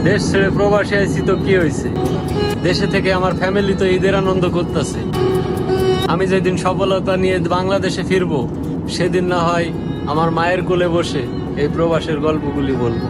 দেশ ছেড়ে প্রবাসে আইছি তো কি হয়েছে, দেশে থেকে আমার ফ্যামিলি তো ঈদের আনন্দ করতেছে। আমি যেদিন সফলতা নিয়ে বাংলাদেশে ফিরবো, সেদিন না হয় আমার মায়ের কোলে বসে এই প্রবাসের গল্পগুলি বলবো।